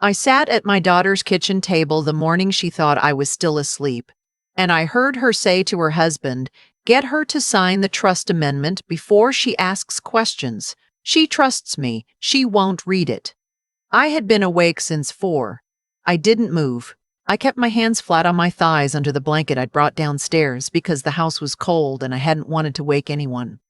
I sat at my daughter's kitchen table the morning she thought I was still asleep, and I heard her say to her husband, "Get her to sign the trust amendment before she asks questions. She trusts me. She won't read it." I had been awake since 4. I didn't move. I kept my hands flat on my thighs under the blanket I'd brought downstairs because the house was cold and I hadn't wanted to wake anyone.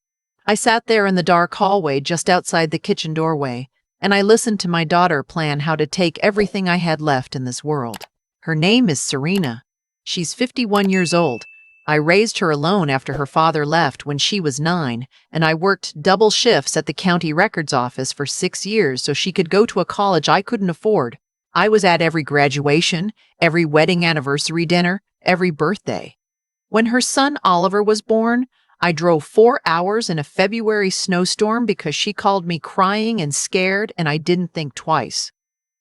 I sat there in the dark hallway just outside the kitchen doorway, and I listened to my daughter plan how to take everything I had left in this world. Her name is Serena. She's 51 years old. I raised her alone after her father left when she was 9, and I worked double shifts at the county records office for 6 years so she could go to a college I couldn't afford. I was at every graduation, every wedding anniversary dinner, every birthday. When her son Oliver was born, I drove 4 hours in a February snowstorm because she called me crying and scared, and I didn't think twice.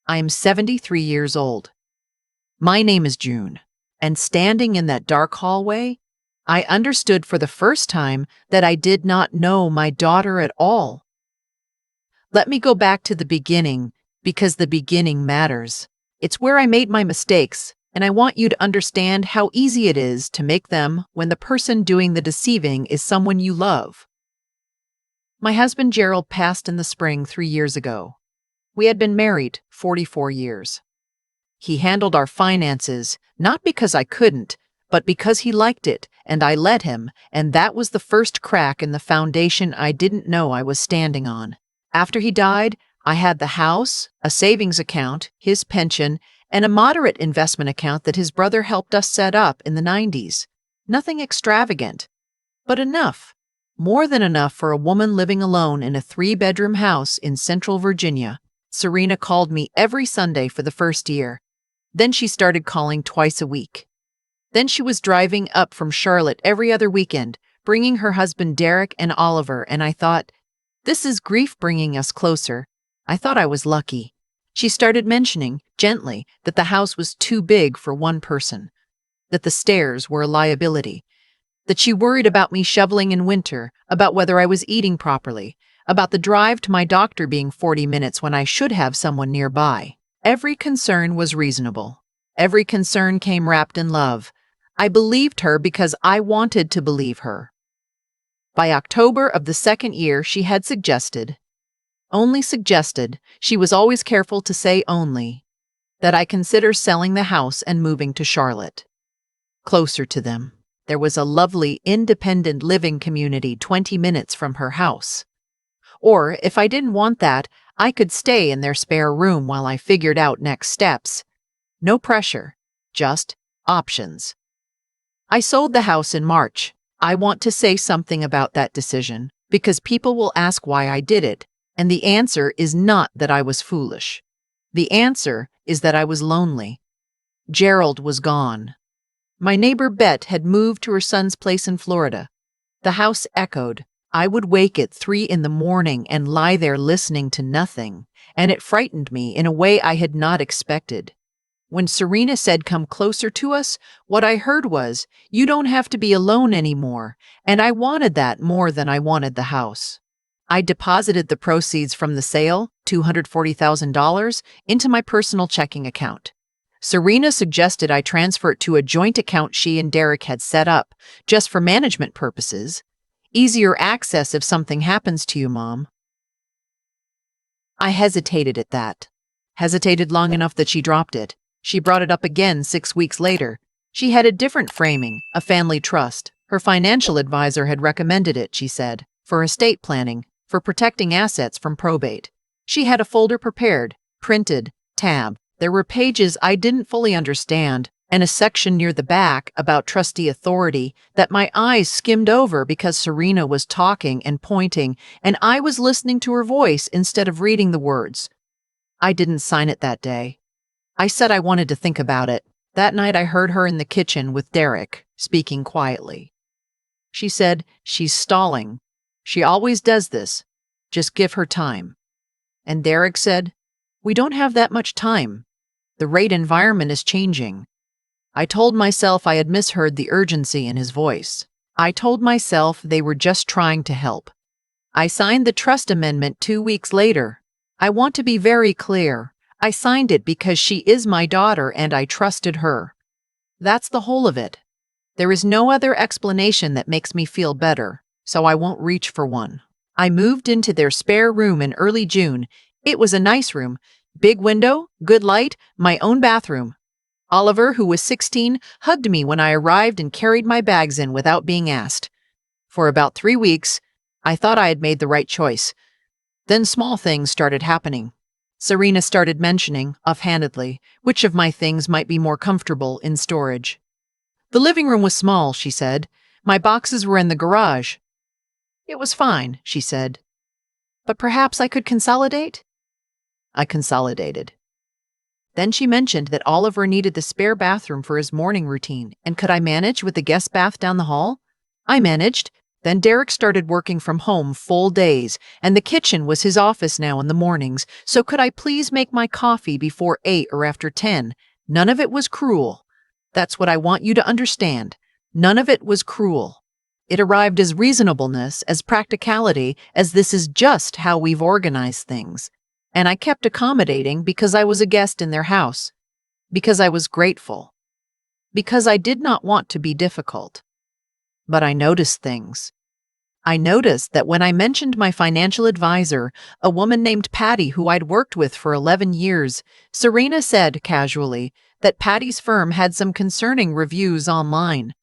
I am 73 years old. My name is June, and standing in that dark hallway, I understood for the first time that I did not know my daughter at all. Let me go back to the beginning, because the beginning matters. It's where I made my mistakes, and I want you to understand how easy it is to make them when the person doing the deceiving is someone you love. My husband Gerald passed in the spring 3 years ago. We had been married 44 years. He handled our finances, not because I couldn't, but because he liked it, and I let him, and that was the first crack in the foundation I didn't know I was standing on. After he died, I had the house, a savings account, his pension, and a moderate investment account that his brother helped us set up in the 90s. Nothing extravagant, but enough. More than enough for a woman living alone in a 3-bedroom house in Central Virginia. Serena called me every Sunday for the first year. Then she started calling twice a week. Then she was driving up from Charlotte every other weekend, bringing her husband Derek and Oliver, and I thought, this is grief bringing us closer. I thought I was lucky. She started mentioning, gently, that the house was too big for one person, that the stairs were a liability, that she worried about me shoveling in winter, about whether I was eating properly, about the drive to my doctor being 40 minutes when I should have someone nearby. Every concern was reasonable. Every concern came wrapped in love. I believed her because I wanted to believe her. By October of the second year, she had suggested, only suggested, she was always careful to say only, that I consider selling the house and moving to Charlotte. Closer to them. There was a lovely, independent living community 20 minutes from her house. Or, if I didn't want that, I could stay in their spare room while I figured out next steps. No pressure, just options. I sold the house in March. I want to say something about that decision, because people will ask why I did it, and the answer is not that I was foolish. The answer is that I was lonely. Gerald was gone. My neighbor Bet had moved to her son's place in Florida. The house echoed. I would wake at 3 in the morning and lie there listening to nothing, and it frightened me in a way I had not expected. When Serena said, "Come closer to us," what I heard was, "You don't have to be alone anymore," and I wanted that more than I wanted the house. I deposited the proceeds from the sale, $240,000, into my personal checking account. Serena suggested I transfer it to a joint account she and Derek had set up, just for management purposes. Easier access if something happens to you, Mom. I hesitated at that. Hesitated long enough that she dropped it. She brought it up again 6 weeks later. She had a different framing, a family trust. Her financial advisor had recommended it, she said, for estate planning, for protecting assets from probate. She had a folder prepared, printed, tab. There were pages I didn't fully understand, and a section near the back about trustee authority that my eyes skimmed over because Serena was talking and pointing, and I was listening to her voice instead of reading the words. I didn't sign it that day. I said I wanted to think about it. That night I heard her in the kitchen with Derek, speaking quietly. She said, "She's stalling. She always does this. Just give her time." And Derek said, "We don't have that much time. The rate environment is changing." I told myself I had misheard the urgency in his voice. I told myself they were just trying to help. I signed the trust amendment 2 weeks later. I want to be very clear. I signed it because she is my daughter and I trusted her. That's the whole of it. There is no other explanation that makes me feel better, so I won't reach for one. I moved into their spare room in early June. It was a nice room. Big window, good light, my own bathroom. Oliver, who was 16, hugged me when I arrived and carried my bags in without being asked. For about 3 weeks, I thought I had made the right choice. Then small things started happening. Serena started mentioning, offhandedly, which of my things might be more comfortable in storage. The living room was small, she said. My boxes were in the garage. It was fine, she said. But perhaps I could consolidate? I consolidated. Then she mentioned that Oliver needed the spare bathroom for his morning routine, and could I manage with the guest bath down the hall? I managed. Then Derek started working from home full days, and the kitchen was his office now in the mornings, so could I please make my coffee before 8 or after 10? None of it was cruel. That's what I want you to understand. None of it was cruel. It arrived as reasonableness, as practicality, as this is just how we've organized things. And I kept accommodating because I was a guest in their house, because I was grateful, because I did not want to be difficult. But I noticed things. I noticed that when I mentioned my financial advisor, a woman named Patty who I'd worked with for 11 years, Serena said casually that Patty's firm had some concerning reviews online.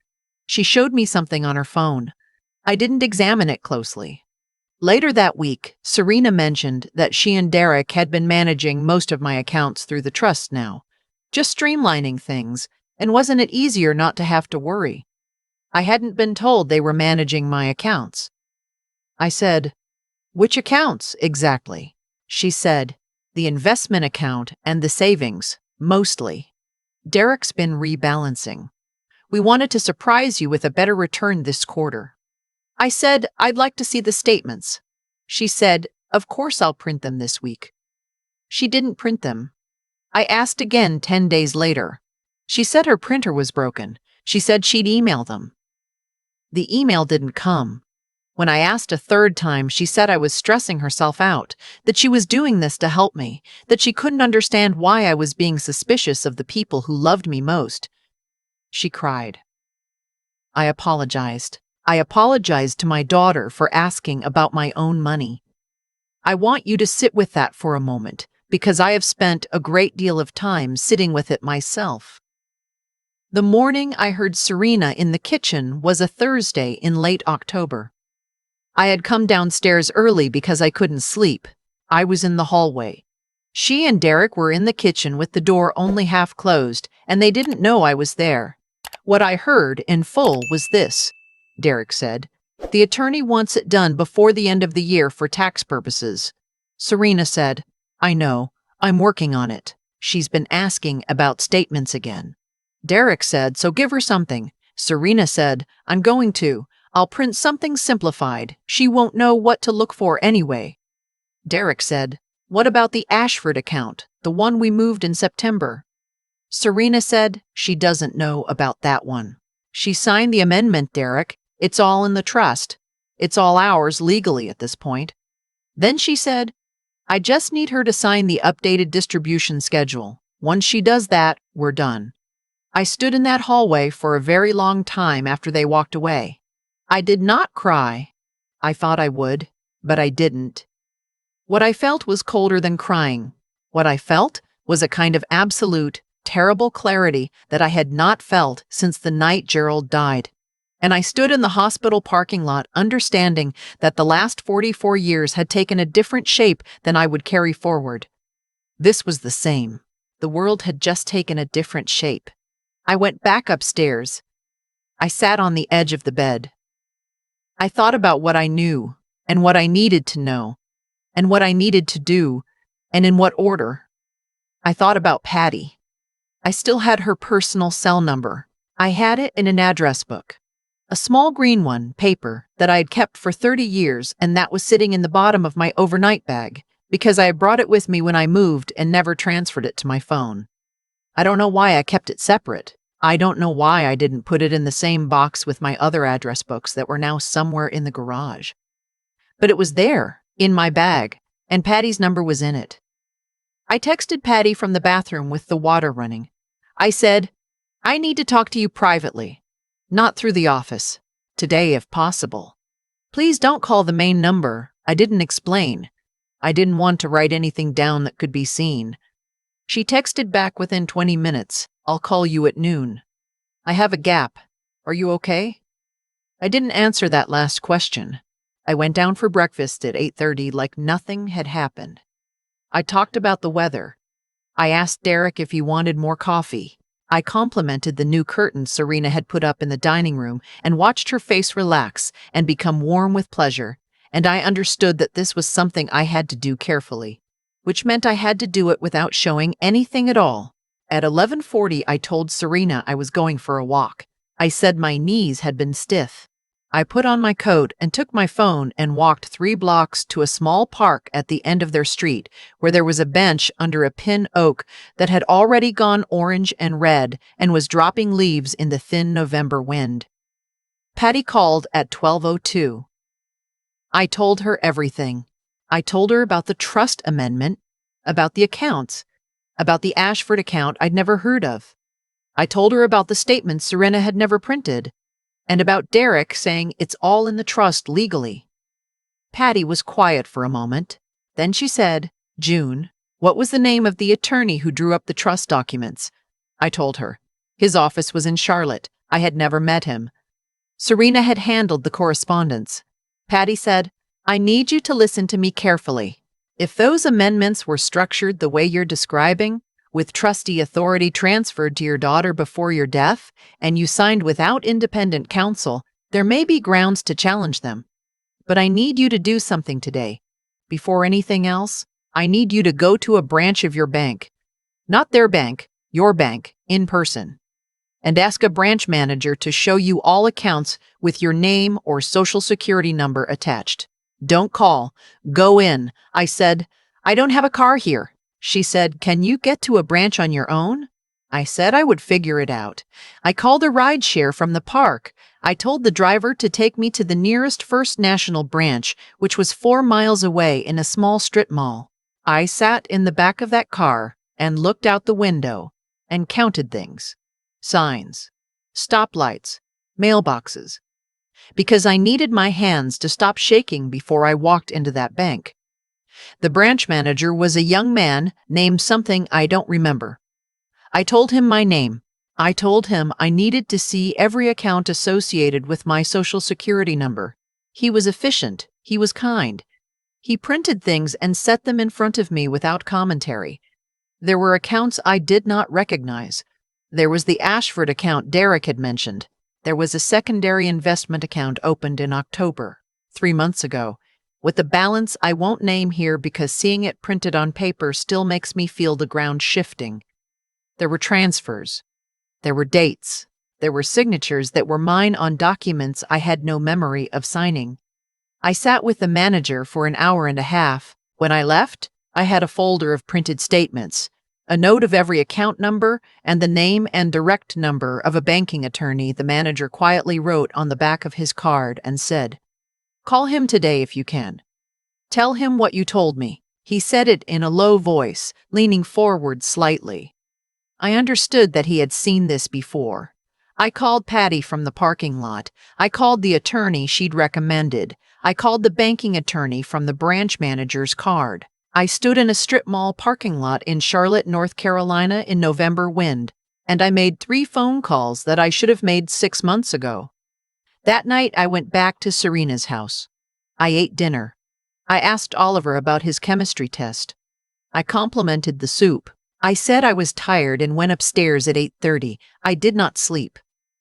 She showed me something on her phone. I didn't examine it closely. Later that week, Serena mentioned that she and Derek had been managing most of my accounts through the trust now, just streamlining things, and wasn't it easier not to have to worry? I hadn't been told they were managing my accounts. I said, "Which accounts, exactly?" She said, "The investment account and the savings, mostly. Derek's been rebalancing. We wanted to surprise you with a better return this quarter." I said, "I'd like to see the statements." She said, "Of course I'll print them this week." She didn't print them. I asked again 10 days later. She said her printer was broken. She said she'd email them. The email didn't come. When I asked a third time, she said I was stressing herself out, that she was doing this to help me, that she couldn't understand why I was being suspicious of the people who loved me most. She cried. I apologized. I apologized to my daughter for asking about my own money. I want you to sit with that for a moment, because I have spent a great deal of time sitting with it myself. The morning I heard Serena in the kitchen was a Thursday in late October. I had come downstairs early because I couldn't sleep. I was in the hallway. She and Derek were in the kitchen with the door only half closed, and they didn't know I was there. What I heard in full was this, Derek said. "The attorney wants it done before the end of the year for tax purposes." Serena said, "I know. I'm working on it. She's been asking about statements again." Derek said, "So give her something." Serena said, "I'm going to. I'll print something simplified. She won't know what to look for anyway." Derek said, "What about the Ashford account, the one we moved in September?" Serena said, "She doesn't know about that one. She signed the amendment, Derek. It's all in the trust. It's all ours legally at this point." Then she said, "I just need her to sign the updated distribution schedule. Once she does that, we're done." I stood in that hallway for a very long time after they walked away. I did not cry. I thought I would, but I didn't. What I felt was colder than crying. What I felt was a kind of absolute, terrible clarity that I had not felt since the night Gerald died. And I stood in the hospital parking lot understanding that the last 44 years had taken a different shape than I would carry forward. This was the same. The world had just taken a different shape. I went back upstairs. I sat on the edge of the bed. I thought about what I knew, and what I needed to know, and what I needed to do, and in what order. I thought about Patty. I still had her personal cell number. I had it in an address book. A small green one, paper, that I had kept for 30 years, and that was sitting in the bottom of my overnight bag, because I had brought it with me when I moved and never transferred it to my phone. I don't know why I kept it separate. I don't know why I didn't put it in the same box with my other address books that were now somewhere in the garage. But it was there, in my bag, and Patty's number was in it. I texted Patty from the bathroom with the water running. I said, I need to talk to you privately, not through the office. Today, if possible. Please don't call the main number. I didn't explain. I didn't want to write anything down that could be seen. She texted back within 20 minutes. I'll call you at noon. I have a gap. Are you okay? I didn't answer that last question. I went down for breakfast at 8:30 like nothing had happened. I talked about the weather. I asked Derek if he wanted more coffee. I complimented the new curtains Serena had put up in the dining room and watched her face relax and become warm with pleasure, and I understood that this was something I had to do carefully, which meant I had to do it without showing anything at all. At 11:40, I told Serena I was going for a walk. I said my knees had been stiff. I put on my coat and took my phone and walked 3 blocks to a small park at the end of their street where there was a bench under a pin oak that had already gone orange and red and was dropping leaves in the thin November wind. Patty called at 12:02. I told her everything. I told her about the trust amendment, about the accounts, about the Ashford account I'd never heard of. I told her about the statements Serena had never printed, and about Derek saying it's all in the trust legally. Patty was quiet for a moment. Then she said, June, what was the name of the attorney who drew up the trust documents? I told her. His office was in Charlotte. I had never met him. Serena had handled the correspondence. Patty said, I need you to listen to me carefully. If those amendments were structured the way you're describing, with trustee authority transferred to your daughter before your death, and you signed without independent counsel, there may be grounds to challenge them. But I need you to do something today. Before anything else, I need you to go to a branch of your bank, not their bank, your bank, in person, and ask a branch manager to show you all accounts with your name or social security number attached. Don't call. Go in. I said, I don't have a car here. She said, can you get to a branch on your own? I said I would figure it out. I called a rideshare from the park. I told the driver to take me to the nearest First National branch, which was 4 miles away in a small strip mall. I sat in the back of that car and looked out the window and counted things. Signs, stoplights, mailboxes. Because I needed my hands to stop shaking before I walked into that bank. The branch manager was a young man named something I don't remember. I told him my name. I told him I needed to see every account associated with my social security number. He was efficient. He was kind. He printed things and set them in front of me without commentary. There were accounts I did not recognize. There was the Ashford account Derek had mentioned. There was a secondary investment account opened in October, 3 months ago, with a balance I won't name here because seeing it printed on paper still makes me feel the ground shifting. There were transfers. There were dates. There were signatures that were mine on documents I had no memory of signing. I sat with the manager for an hour and a half. When I left, I had a folder of printed statements, a note of every account number, and the name and direct number of a banking attorney the manager quietly wrote on the back of his card and said, call him today if you can. Tell him what you told me. He said it in a low voice, leaning forward slightly. I understood that he had seen this before. I called Patty from the parking lot. I called the attorney she'd recommended. I called the banking attorney from the branch manager's card. I stood in a strip mall parking lot in Charlotte, North Carolina in November wind, and I made 3 phone calls that I should have made 6 months ago. That night, I went back to Serena's house. I ate dinner. I asked Oliver about his chemistry test. I complimented the soup. I said I was tired and went upstairs at 8:30. I did not sleep.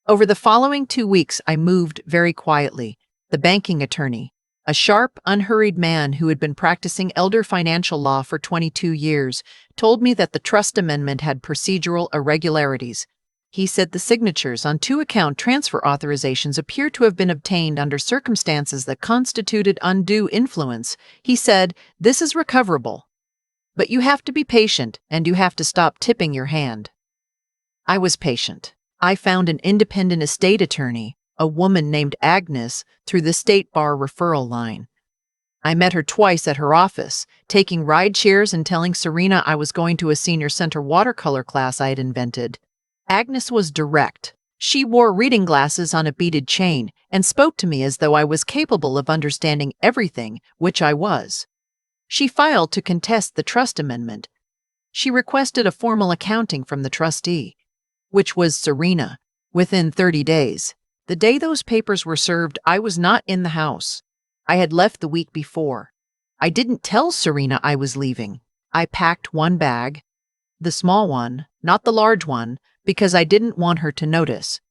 Over the following 2 weeks, I moved very quietly. The banking attorney, a sharp, unhurried man who had been practicing elder financial law for 22 years, told me that the trust amendment had procedural irregularities. He said the signatures on 2 account transfer authorizations appear to have been obtained under circumstances that constituted undue influence. He said, this is recoverable. But you have to be patient, and you have to stop tipping your hand. I was patient. I found an independent estate attorney, a woman named Agnes, through the state bar referral line. I met her twice at her office, taking ride shares and telling Serena I was going to a senior center watercolor class I had invented. Agnes was direct. She wore reading glasses on a beaded chain and spoke to me as though I was capable of understanding everything, which I was. She filed to contest the trust amendment. She requested a formal accounting from the trustee, which was Serena, within 30 days. The day those papers were served, I was not in the house. I had left the week before. I didn't tell Serena I was leaving. I packed one bag, the small one, not the large one, because I didn't want her to notice.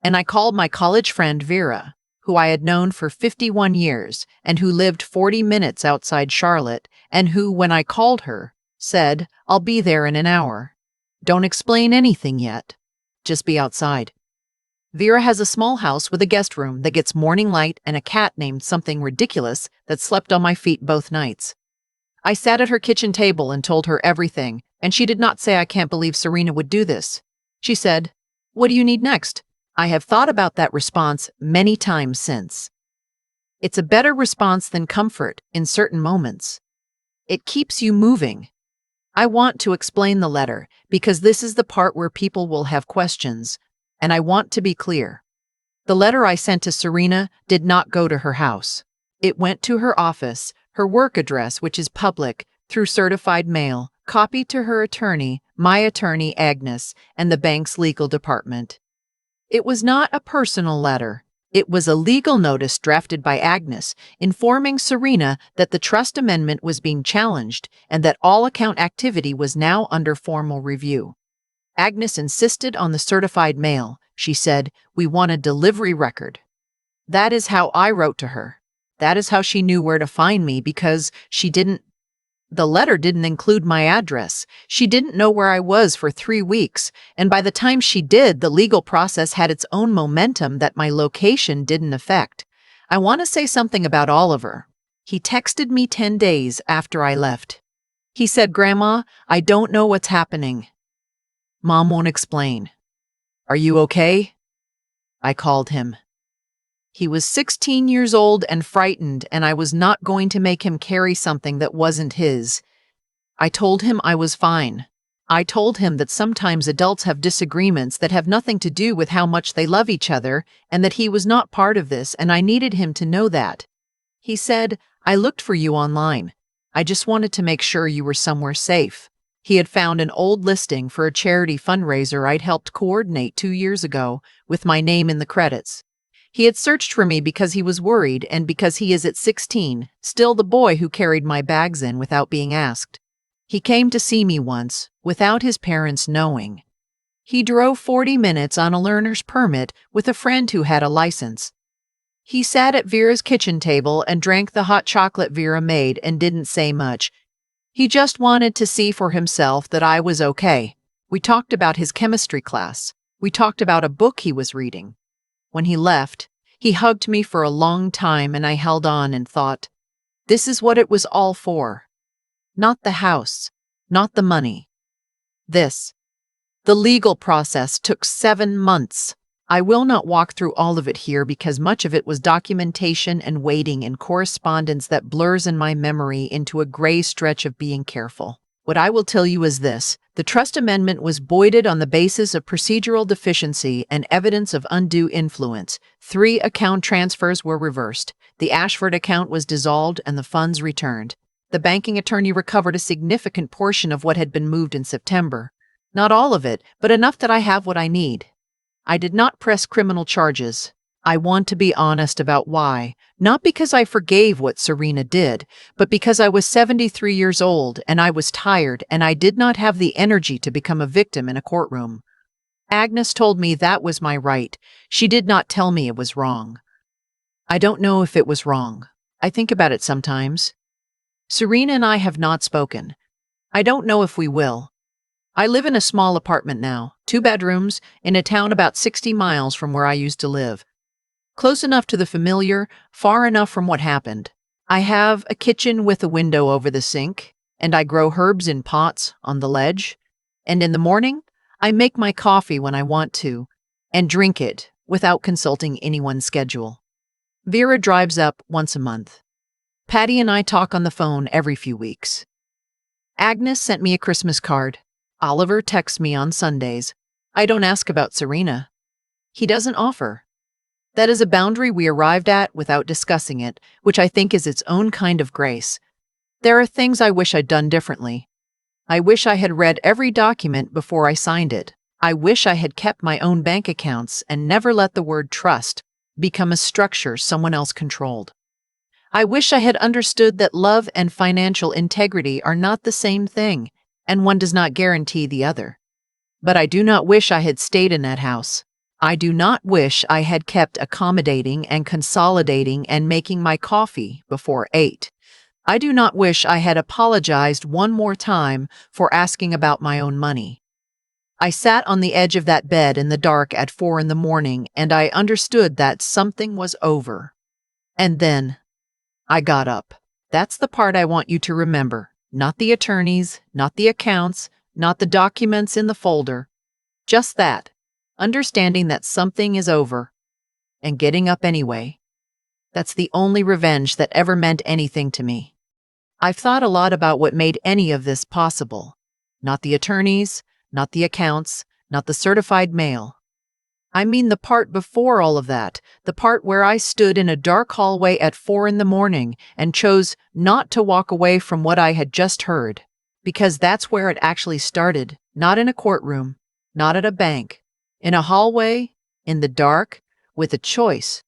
And I called my college friend Vera, who I had known for 51 years and who lived 40 minutes outside Charlotte, and who, when I called her, said, "I'll be there in an hour. Don't explain anything yet. Just be outside." Vera has a small house with a guest room that gets morning light and a cat named something ridiculous that slept on my feet both nights. I sat at her kitchen table and told her everything, and she did not say, "I can't believe Serena would do this." She said, "What do you need next?" I have thought about that response many times since. It's a better response than comfort in certain moments. It keeps you moving. I want to explain the letter because this is the part where people will have questions, and I want to be clear. The letter I sent to Serena did not go to her house. It went to her office, her work address, which is public, through certified mail, copied to her attorney, my attorney Agnes, and the bank's legal department. It was not a personal letter. It was a legal notice drafted by Agnes, informing Serena that the trust amendment was being challenged and that all account activity was now under formal review. Agnes insisted on the certified mail. She said, "We want a delivery record." That is how I wrote to her. That is how she knew where to find me because the letter didn't include my address. She didn't know where I was for 3 weeks, and by the time she did, the legal process had its own momentum that my location didn't affect. I want to say something about Oliver. He texted me 10 days after I left. He said, "Grandma, I don't know what's happening. Mom won't explain. Are you okay?" I called him. He was 16 years old and frightened, and I was not going to make him carry something that wasn't his. I told him I was fine. I told him that sometimes adults have disagreements that have nothing to do with how much they love each other, and that he was not part of this, and I needed him to know that. He said, "I looked for you online. I just wanted to make sure you were somewhere safe." He had found an old listing for a charity fundraiser I'd helped coordinate 2 years ago, with my name in the credits. He had searched for me because he was worried and because he is at 16, still the boy who carried my bags in without being asked. He came to see me once, without his parents knowing. He drove 40 minutes on a learner's permit with a friend who had a license. He sat at Vera's kitchen table and drank the hot chocolate Vera made and didn't say much. He just wanted to see for himself that I was okay. We talked about his chemistry class. We talked about a book he was reading. When he left, he hugged me for a long time and I held on and thought, this is what it was all for. Not the house, not the money. This. The legal process took 7 months. I will not walk through all of it here because much of it was documentation and waiting and correspondence that blurs in my memory into a gray stretch of being careful. What I will tell you is this. The trust amendment was voided on the basis of procedural deficiency and evidence of undue influence. 3 account transfers were reversed. The Ashford account was dissolved and the funds returned. The banking attorney recovered a significant portion of what had been moved in September. Not all of it, but enough that I have what I need. I did not press criminal charges. I want to be honest about why, not because I forgave what Serena did, but because I was 73 years old and I was tired and I did not have the energy to become a victim in a courtroom. Agnes told me that was my right. She did not tell me it was wrong. I don't know if it was wrong. I think about it sometimes. Serena and I have not spoken. I don't know if we will. I live in a small apartment now, 2 bedrooms, in a town about 60 miles from where I used to live. Close enough to the familiar, far enough from what happened. I have a kitchen with a window over the sink, and I grow herbs in pots on the ledge. And in the morning, I make my coffee when I want to, and drink it without consulting anyone's schedule. Vera drives up once a month. Patty and I talk on the phone every few weeks. Agnes sent me a Christmas card. Oliver texts me on Sundays. I don't ask about Serena. He doesn't offer. That is a boundary we arrived at without discussing it, which I think is its own kind of grace. There are things I wish I'd done differently. I wish I had read every document before I signed it. I wish I had kept my own bank accounts and never let the word trust become a structure someone else controlled. I wish I had understood that love and financial integrity are not the same thing, and one does not guarantee the other. But I do not wish I had stayed in that house. I do not wish I had kept accommodating and consolidating and making my coffee before 8. I do not wish I had apologized one more time for asking about my own money. I sat on the edge of that bed in the dark at 4 in the morning, and I understood that something was over. And then I got up. That's the part I want you to remember. Not the attorneys, not the accounts, not the documents in the folder. Just that. Understanding that something is over. And getting up anyway. That's the only revenge that ever meant anything to me. I've thought a lot about what made any of this possible. Not the attorneys, not the accounts, not the certified mail. I mean the part before all of that, the part where I stood in a dark hallway at 4 in the morning and chose not to walk away from what I had just heard. Because that's where it actually started, not in a courtroom, not at a bank, in a hallway, in the dark, with a choice.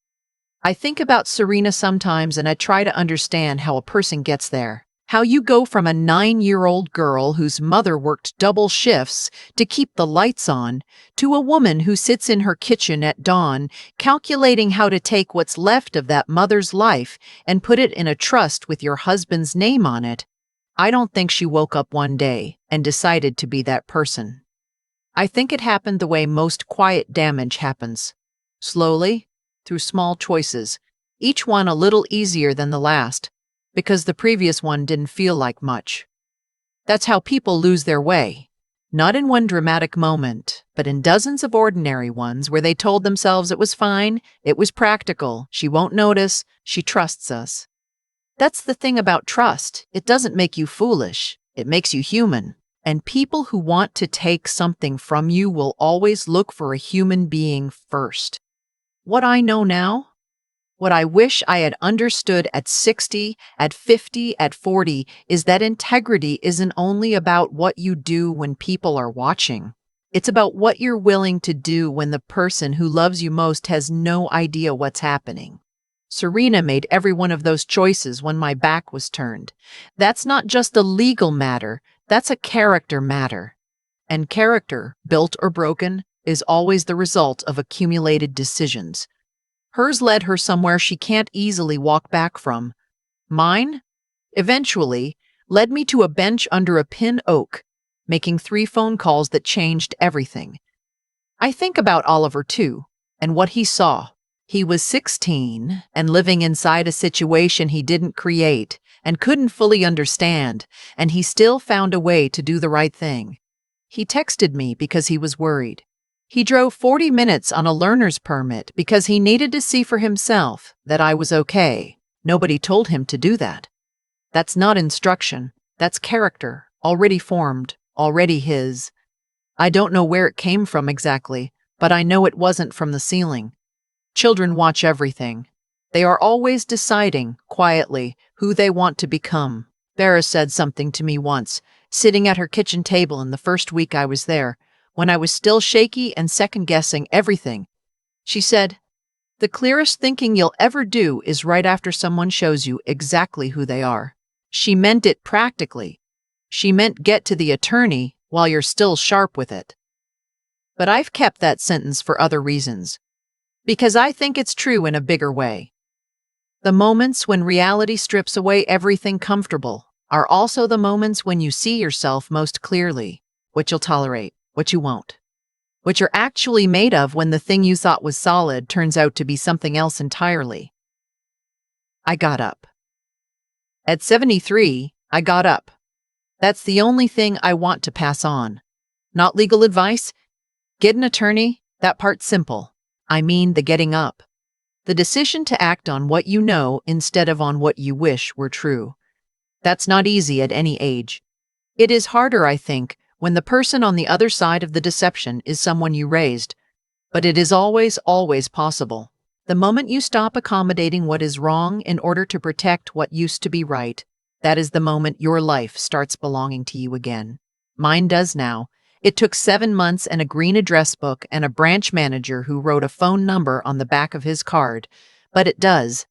I think about Serena sometimes and I try to understand how a person gets there. How you go from a 9-year-old girl whose mother worked double shifts to keep the lights on, to a woman who sits in her kitchen at dawn, calculating how to take what's left of that mother's life and put it in a trust with your husband's name on it. I don't think she woke up one day and decided to be that person. I think it happened the way most quiet damage happens. Slowly, through small choices, each one a little easier than the last, because the previous one didn't feel like much. That's how people lose their way. Not in one dramatic moment, but in dozens of ordinary ones where they told themselves it was fine, it was practical, she won't notice, she trusts us. That's the thing about trust. It doesn't make you foolish. It makes you human. And people who want to take something from you will always look for a human being first. What I know now, what I wish I had understood at 60, at 50, at 40, is that integrity isn't only about what you do when people are watching. It's about what you're willing to do when the person who loves you most has no idea what's happening. Serena made every one of those choices when my back was turned. That's not just a legal matter, that's a character matter. And character, built or broken, is always the result of accumulated decisions. Hers led her somewhere she can't easily walk back from. Mine, eventually, led me to a bench under a pin oak, making 3 phone calls that changed everything. I think about Oliver, too, and what he saw. He was 16 and living inside a situation he didn't create and couldn't fully understand, and he still found a way to do the right thing. He texted me because he was worried. He drove 40 minutes on a learner's permit because he needed to see for himself that I was okay. Nobody told him to do that. That's not instruction. That's character, already formed, already his. I don't know where it came from exactly, but I know it wasn't from the ceiling. Children watch everything. They are always deciding, quietly, who they want to become. Vera said something to me once, sitting at her kitchen table in the first week I was there, when I was still shaky and second-guessing everything. She said, "The clearest thinking you'll ever do is right after someone shows you exactly who they are." She meant it practically. She meant get to the attorney while you're still sharp with it. But I've kept that sentence for other reasons. Because I think it's true in a bigger way. The moments when reality strips away everything comfortable are also the moments when you see yourself most clearly, what you'll tolerate, what you won't, what you're actually made of when the thing you thought was solid turns out to be something else entirely. I got up. At 73, I got up. That's the only thing I want to pass on. Not legal advice. Get an attorney, that part's simple. I mean the getting up. The decision to act on what you know instead of on what you wish were true. That's not easy at any age. It is harder, I think, when the person on the other side of the deception is someone you raised, but it is always, always possible. The moment you stop accommodating what is wrong in order to protect what used to be right, that is the moment your life starts belonging to you again. Mine does now. It took 7 months and a green address book and a branch manager who wrote a phone number on the back of his card, but it does.